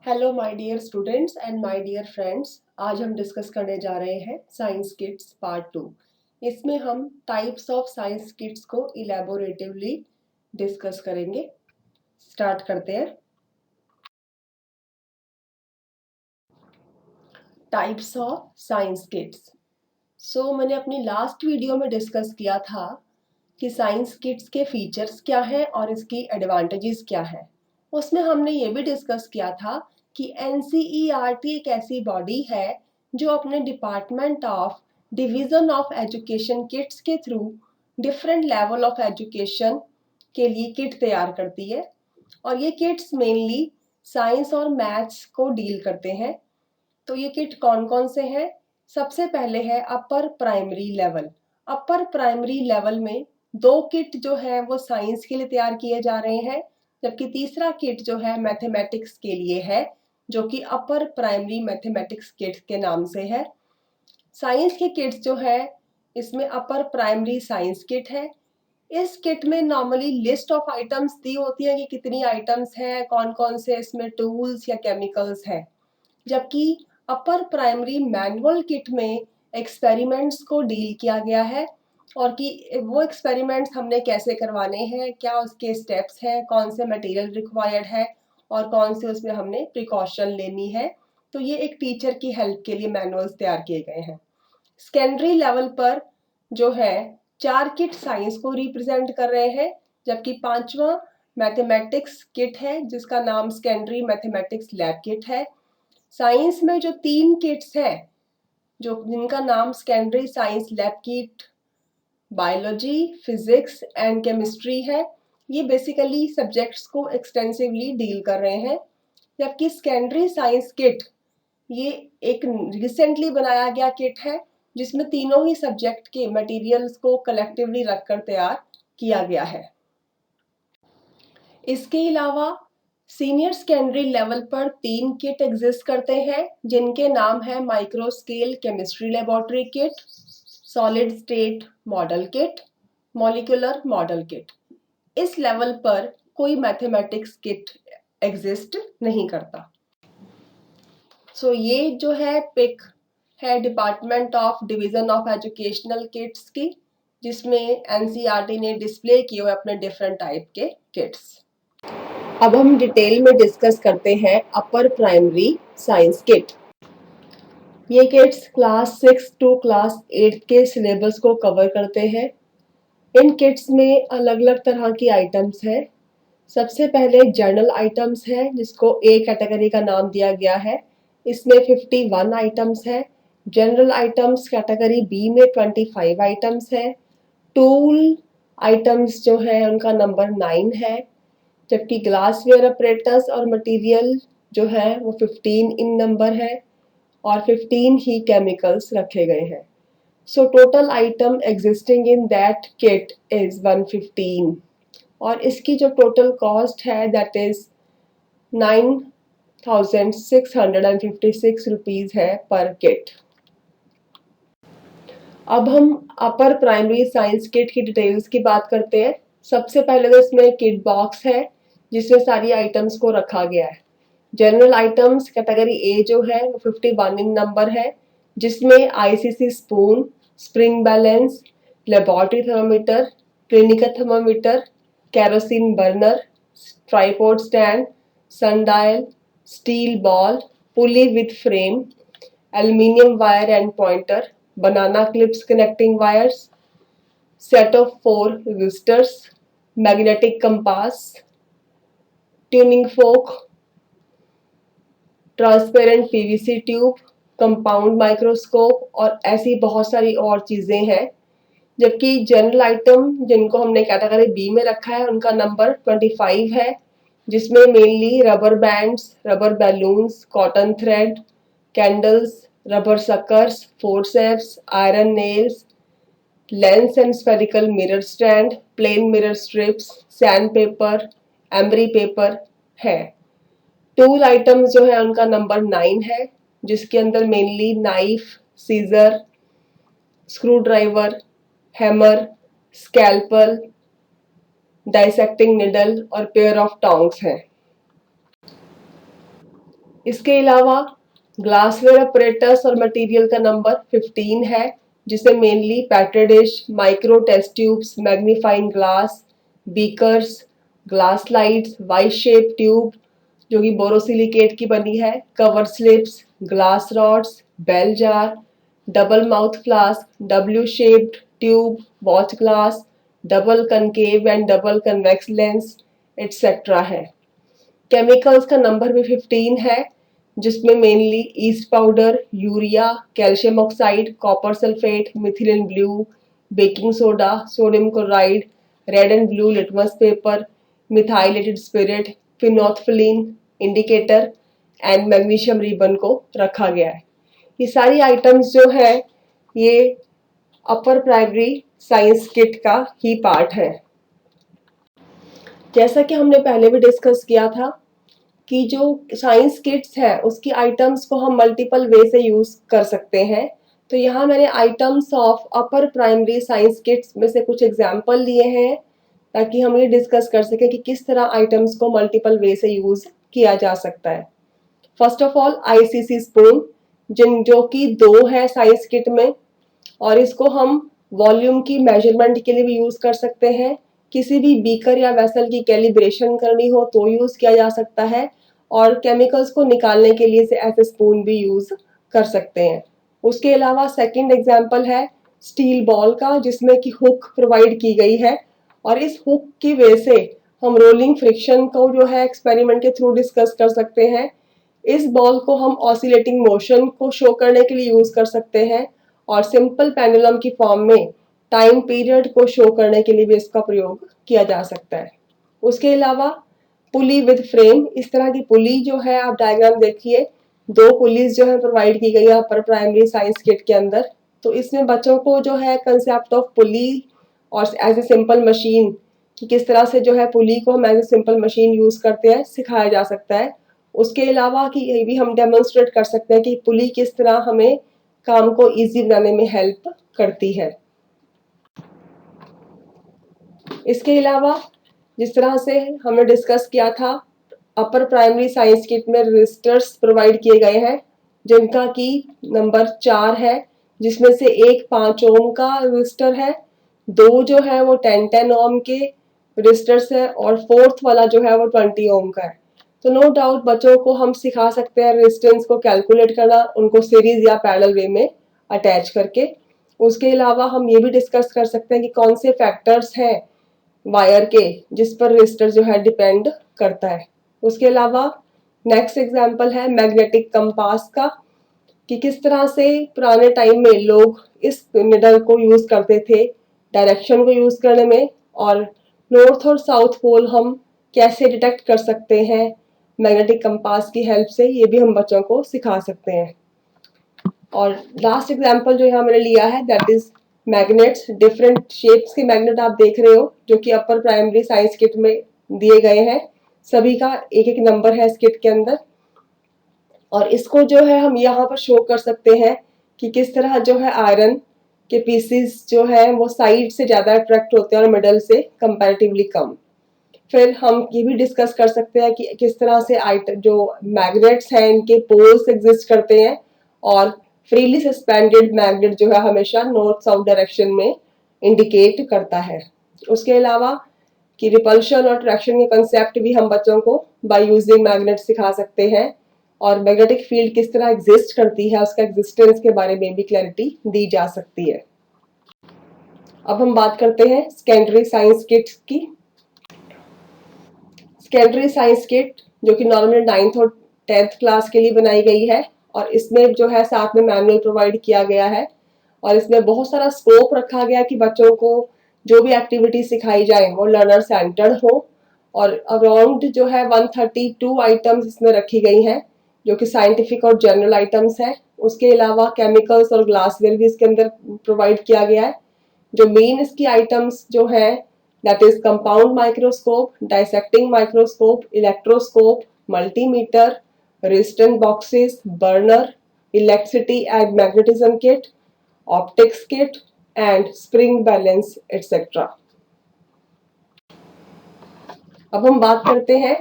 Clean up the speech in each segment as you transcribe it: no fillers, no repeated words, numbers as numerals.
Hello my dear students and my dear friends. आज हम discuss करने जा रहे हैं साइंस किट्स पार्ट 2। इसमें हम टाइप्स ऑफ साइंस किट्स को इलेबोरेटिवली डिस्कस करेंगे। स्टार्ट करते हैं। Types of science kits. मैंने अपनी लास्ट वीडियो में डिस्कस किया था कि साइंस किट्स के फीचर्स क्या हैं और इसकी एडवांटेजेस क्या है। उसमें हमने ये भी डिस्कस किया था कि एनसीईआरटी एक ऐसी बॉडी है जो अपने department of division of education kits के through different level of education के लिए किट तैयार करती है और ये किट्स मेनली साइंस और मैथ्स को डील करते हैं। तो ये किट कौन कौन से हैं? सबसे पहले है upper primary level. Upper primary level में दो किट जो है वो साइंस के लिए तैयार किए जा रहे हैं, जबकि तीसरा किट जो है मैथमेटिक्स के लिए है, जो कि अपर प्राइमरी मैथमेटिक्स किट के नाम से है। साइंस के किट्स जो है इसमें अपर प्राइमरी साइंस किट है। इस किट में नॉर्मली लिस्ट ऑफ आइटम्स दी होती है कि कितनी आइटम्स हैं, कौन कौन से इसमें टूल्स या केमिकल्स हैं। जबकि अपर प्राइमरी मैनुअल किट में एक्सपेरिमेंट्स को डील किया गया है और कि वो एक्सपेरिमेंट्स हमने कैसे करवाने हैं, क्या उसके स्टेप्स हैं, कौन से मटेरियल रिक्वायर्ड है और कौन से उसमें हमने प्रिकॉशन लेनी है। तो ये एक टीचर की हेल्प के लिए मैनुअल्स तैयार किए गए हैं। सेकेंडरी लेवल पर जो है 4 किट साइंस को रिप्रेजेंट कर रहे हैं, जबकि पांचवा मैथमेटिक्स किट है जिसका नाम सेकेंडरी मैथमेटिक्स लैब किट है। साइंस में जो 3 किट्स हैं जो जिनका नाम secondary science lab kit, biology, physics and chemistry है, ये बेसिकली सब्जेक्ट्स को एक्सटेंसिवली डील कर रहे हैं। जबकि सेकेंडरी साइंस किट ये एक रिसेंटली बनाया गया किट है जिसमें तीनों ही सब्जेक्ट के मटेरियल्स को कलेक्टिवली रखकर तैयार किया गया है। इसके अलावा सीनियर सेकेंडरी लेवल पर 3 किट एग्जिस्ट करते हैं जिनके नाम है micro scale chemistry laboratory kit, solid state model kit, molecular model kit. इस लेवल पर कोई मैथमेटिक्स किट एग्जिस्ट नहीं करता। ये जो है पिक है department of division of educational kits की, जिसमें एनसीईआरटी ने डिस्प्ले किए हुए अपने डिफरेंट टाइप के किट्स। अब हम डिटेल में डिस्कस करते हैं अपर प्राइमरी साइंस किट। ये किट्स क्लास 6 टू क्लास 8 के सिलेबस को कवर करते हैं। इन किट्स में अलग अलग तरह की आइटम्स हैं। सबसे पहले जर्नल आइटम्स है जिसको ए कैटेगरी का नाम दिया गया है। इसमें 51 आइटम्स है। जनरल आइटम्स कैटेगरी बी में 25 आइटम्स है। टूल आइटम्स जो है उनका नंबर 9 है, जबकि ग्लासवेयर अपरेटस और मटेरियल जो है वो 15 इन नंबर है और 15 ही केमिकल्स रखे गए हैं। So total item existing in that kit is 115 और इसकी जो टोटल कॉस्ट है दैट इज 9,656 रुपीज है पर किट। अब हम अपर प्राइमरी साइंस किट की डिटेल्स की बात करते हैं। सबसे पहले तो इसमें किट बॉक्स है जिसमें सारी आइटम्स को रखा गया है। जनरल आइटम्स कैटेगरी ए जो है वो 51 इन नंबर है, जिसमें ICC spoon, spring balance, laboratory thermometer, clinical thermometer, kerosene burner, tripod stand, sundial, steel ball, pulley with frame, aluminium wire and pointer, banana clips connecting wires, set of 4 resistors, magnetic compass, tuning fork, transparent PVC tube, compound microscope और ऐसी बहुत सारी और चीजें हैं। जबकि general item जिनको हमने कैटेगरी बी में रखा है उनका नंबर 25 है, जिसमें mainly rubber bands, rubber balloons, cotton thread, candles, rubber suckers, forceps, iron nails, lens and spherical mirror stand, plane mirror strips, sand paper, emery paper है। टूल आइटम्स जो है उनका नंबर 9 है, जिसके अंदर mainly knife, scissor, screw driver, hammer, scalpel, dissecting needle और pair of tongs हैं। इसके अलावा ग्लासवेयर अपरेटस और मटेरियल का नंबर 15 है, जिसमें mainly petri dish, micro test tubes, magnifying glass, beakers, glass slides, Y shape tube जो कि बोरोसिलिकेट की बनी है, cover slips, glass rods, bell jar, double mouth flask, W shaped tube, watch glass, double concave and double convex lens etcetera है। Chemicals का number भी 15 है, जिसमें mainly yeast powder, urea, calcium oxide, copper sulphate, methylene blue, baking soda, sodium chloride, red and blue litmus paper, methylated spirit, phenolphthalein indicator and magnesium ribbon को रखा गया है। ये सारी आइटम्स जो है ये अपर प्राइमरी साइंस किट का ही पार्ट है। जैसा कि हमने पहले भी डिस्कस किया था कि जो साइंस किट्स है उसकी आइटम्स को हम मल्टीपल वे से यूज कर सकते हैं। तो यहाँ मैंने items of upper primary science kits में से कुछ एग्जाम्पल लिए हैं ताकि हम ये डिस्कस कर सकें कि किस तरह आइटम्स को मल्टीपल वे से यूज किया जा सकता है। First of all ICC spoon, जिन जो कि 2 है साइंस किट में, और इसको हम वॉल्यूम की मेजरमेंट के लिए भी यूज कर सकते हैं। किसी भी बीकर या वेसल की कैलिब्रेशन करनी हो तो यूज किया जा सकता है, और केमिकल्स को निकालने के लिए से ऐसे स्पून भी यूज कर सकते हैं। उसके अलावा सेकंड एग्जांपल है स्टील बॉल का, जिसमें कि हुक प्रोवाइड की गई है, और इस हुक की वजह से हम रोलिंग फ्रिक्शन को जो है एक्सपेरिमेंट के थ्रू डिस्कस कर सकते हैं। इस बॉल को हम ऑसिलेटिंग मोशन को शो करने के लिए यूज कर सकते हैं, और सिंपल पेंडुलम की फॉर्म में टाइम पीरियड को शो करने के लिए भी इसका प्रयोग किया जा सकता है। उसके अलावा पुली विद फ्रेम, इस तरह की पुली जो है आप डायग्राम देखिए, 2 पुलीज जो है प्रोवाइड की गई है अपर प्राइमरी साइंस किट के अंदर। तो इसमें बच्चों को जो है कंसेप्ट ऑफ पुली और एज ए सिंपल मशीन कि किस तरह से जो है पुली को हम as a simple machine use करते हैं सिखाया जा सकता है। उसके अलावा कि ये भी हम डेमोन्स्ट्रेट कर सकते हैं कि पुली किस तरह हमें काम को इजी बनाने में हेल्प करती है। इसके अलावा जिस तरह से हमने डिस्कस किया था, अपर प्राइमरी साइंस किट में रजिस्टर्स प्रोवाइड किए गए हैं, जिनका की नंबर 4 है, जिसमें से एक 5 ओम का रजिस्टर है, 2 जो है वो 10 ओम के रजिस्टर्स है, और फोर्थ वाला जो है वो 20 ओम का है। तो नो डाउट बच्चों को हम सिखा सकते हैं रेजिस्टेंस को कैलकुलेट करना, उनको सीरीज या पैरेलल वे में अटैच करके। उसके अलावा हम ये भी डिस्कस कर सकते हैं कि कौन से फैक्टर्स हैं वायर के जिस पर रेजिस्टर जो है डिपेंड करता है। उसके अलावा नेक्स्ट एग्जांपल है मैग्नेटिक कंपास का, कि किस तरह से पुराने टाइम में लोग इस निडल को यूज करते थे डायरेक्शन को यूज करने में, और नॉर्थ और साउथ पोल हम कैसे डिटेक्ट कर सकते हैं मैग्नेटिक कंपास की हेल्प से, ये भी हम बच्चों को सिखा सकते हैं। और लास्ट एग्जांपल जो यहाँ मैंने लिया है that is magnets, different shapes के मैग्नेट आप देख रहे हो जो कि अपर प्राइमरी साइंस किट में दिए गए हैं। सभी का एक एक नंबर है इस किट के अंदर, और इसको जो है हम यहाँ पर शो कर सकते हैं कि किस तरह जो है आयरन के पीसेस जो है वो साइड से ज्यादा अट्रैक्ट होते हैं और मिडल से कंपैरेटिवली कम। फिर हम ये भी डिस्कस कर सकते हैं कि किस तरह से जो मैग्नेट्स हैं इनके पोल्स एग्जिस्ट करते हैं, और फ्रीली सस्पेंडेड मैग्नेट जो है हमेशा नॉर्थ साउथ डायरेक्शन में इंडिकेट करता है। उसके अलावा कि रिपल्शन और अट्रैक्शन के कंसेप्ट भी हम बच्चों को बाय यूजिंग मैग्नेट सिखा सकते हैं, और मैग्नेटिक फील्ड किस तरह एग्जिस्ट करती है उसका एग्जिस्टेंस के बारे में भी क्लैरिटी दी जा सकती है। अब हम बात करते हैं सेकेंडरी साइंस किट्स की। सेकेंडरी साइंस किट जो कि नॉर्मली 9th और 10th क्लास के लिए बनाई गई है, और इसमें जो है साथ में मैनुअल प्रोवाइड किया गया है, और इसमें बहुत सारा स्कोप रखा गया कि बच्चों को जो भी एक्टिविटी सिखाई जाए वो लर्नर सेंटर्ड हो, और अराउंड जो है 132 आइटम्स इसमें रखी गई हैं जो कि साइंटिफिक और जनरल आइटम्स है। उसके अलावा केमिकल्स और ग्लासवेयर भी इसके अंदर प्रोवाइड किया गया है। जो मेन इसकी आइटम्स जो है that is compound microscope, dissecting microscope, electroscope, multimeter, resistant boxes, burner, electricity and magnetism kit, optics kit and spring balance etc. अब हम बात करते हैं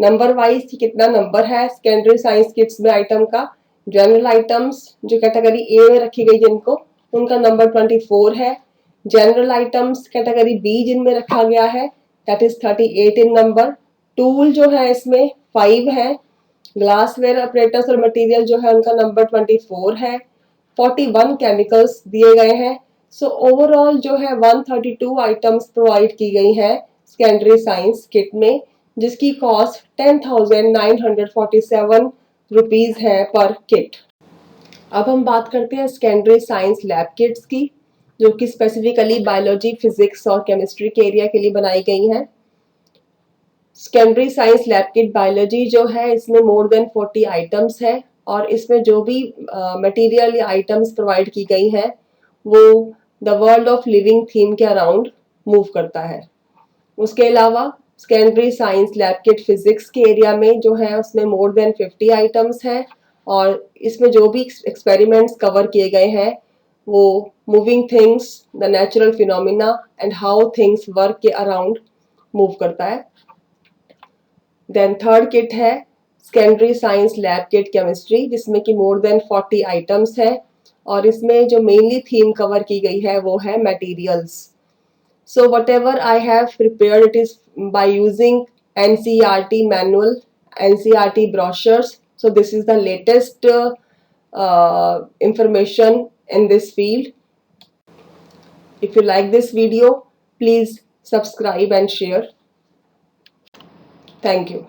नंबर वाइज कितना नंबर है सेकेंडरी साइंस किट्स में आइटम का। जनरल आइटम्स जो कैटेगरी ए में रखी गई जिनको, उनका नंबर 24 है। जनरल आइटम्स कैटेगरी बी जिनमें रखा गया है that is 38 in number. Tool जो है इसमें 5 है। ग्लासवेयर ऑपरेटर्स और मटेरियल जो है उनका नंबर 24 है। 41 केमिकल्स दिए गए हैं। सो ओवरऑल जो है 132 आइटम्स प्रोवाइड की गई है सेकेंडरी साइंस किट में, जिसकी कॉस्ट 10,947 रुपीज है पर किट। अब हम बात करते हैं सेकेंडरी साइंस लैब किट्स की, जो कि स्पेसिफिकली बायोलॉजी, फिजिक्स और केमिस्ट्री के एरिया के लिए बनाई गई हैं। Secondary science lab kit biology जो है इसमें मोर देन 40 आइटम्स है, और इसमें जो भी मटेरियल या आइटम्स प्रोवाइड की गई हैं वो the world of living theme के अराउंड मूव करता है। उसके अलावा secondary science lab kit physics के एरिया में जो है उसमें मोर देन 50 आइटम्स हैं, और इसमें जो भी एक्सपेरिमेंट्स कवर किए गए हैं वो moving things, the natural phenomena and how things work के अराउंड मूव करता है। देन थर्ड किट है secondary science lab kit chemistry, जिसमें कि मोर देन 40 आइटम्स है, और इसमें जो मेनली थीम कवर की गई है वो है materials. So whatever I have prepared, it is by using NCERT manual, NCERT brochures. So this is the latest information in this field. If you like this video, please subscribe and share. Thank you.